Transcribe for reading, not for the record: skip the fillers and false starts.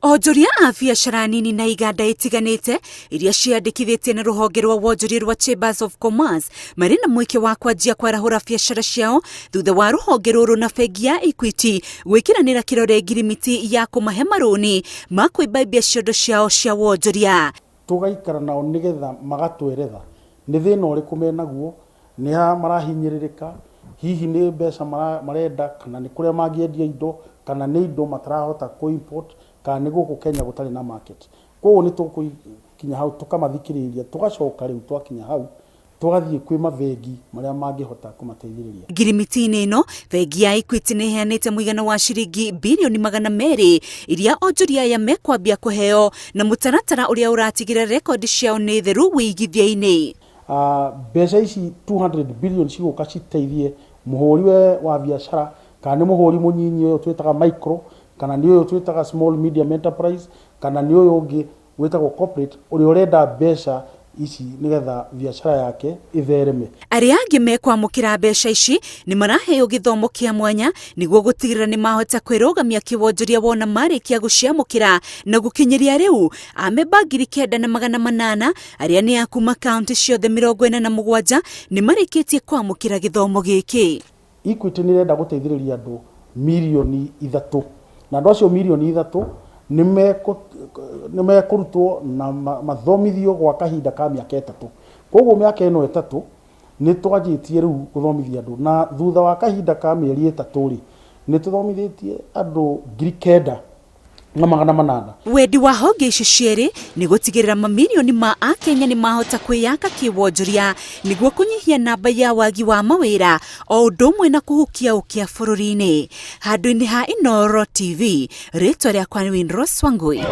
Onjoria a biacara nini na iganda itiganite iria ciandikithĩtie na rũhonge rwa wonjoria rwa Chambers of Commerce marĩ na mweke wa kwanjia kwarahũra biacara ciao thutha wa rũhonge rũrũ na bengi ya Equity gwĩkĩranĩra kĩrore ngirimiti ya kũmahe marũni ma kwĩmbaimbia ciondo ciao cia wonjoria. Tugaikara nao nigetha magatweretha nĩ thĩna ũrĩkũ menaguo, nĩ ha marahinyĩrĩrĩka, hihi nĩ mbeca marenda, kana nĩ kũrĩa mangĩendia indo, kana nĩ indo matarahota import, kana nĩ gũkũ Kenya gũtarĩ na market. Koguo nĩ tũkinya hau tũkamathikĩrĩria, tũgacoka rĩu twakinya hau tugathiĩ kwĩ mabengi marĩa mangĩhota kũmateithĩrĩria. Ngirimiti-inĩ ĩno, bengi ya Equity nĩ ĩheanĩte mũigana wa ciringi birioni 200 iria onjoria aya mekwambia kũheo na mũtaratara ũrĩa ũratigĩrĩra rekondi ciao nĩ theru wĩigithia-inĩ. Mbeca ici 200 billion cigũka citeithie mũhũri wa biacara, kana nĩ mũhũri mũnyinyi ũyũ twĩtaga micro, kana nĩ ũyũ twĩtaga small medium enterprise, kana nĩ ũyũ ũngĩ wĩtagwo corporate ũrĩa ũrenda mbeca ici nigetha biacara yake ithereme. Arĩa angĩ mekwamũkĩra mbeca ici nĩ maraheo gĩthomo kĩa mwanya nĩguo gũtigĩrĩra nĩ mahota kwĩrũgamia kĩwonjoria wona marĩkia gũciamũkĩra na gũkinyĩria rĩu amemba 9,800 arĩa nĩ a kuma kaunti ciothe 47 nĩ marĩkĩtie kwamũkĩra gĩthomo gĩkĩ. Equity nĩ ĩrenda gũteithĩrĩria andũ milioni 3, na andũ acio milioni 3 nĩ mekũrutwo na mathomithio gwa kahinda ka mĩaka 3. Koguo mĩaka ĩno 3 nĩ twanjĩtie rĩu gũthomithia andũ, na thutha wa kahinda ka mĩeri 3 rĩ nĩ tũthomithĩtie andũ 9,800. Wendi wa honge icio cierĩ nĩ gũtigĩrĩra mamilioni ma Akenya nĩ mahota kwĩyaka kĩwonjoria nĩguo kũnyihia namba ya wagi wa mawĩra o ũndũ ũmwe na kũhukia ũkĩa bũrũri-inĩ. Handũ-inĩ ha Inooro TV, rĩtwa rĩakwa nĩ Windrose Wangui.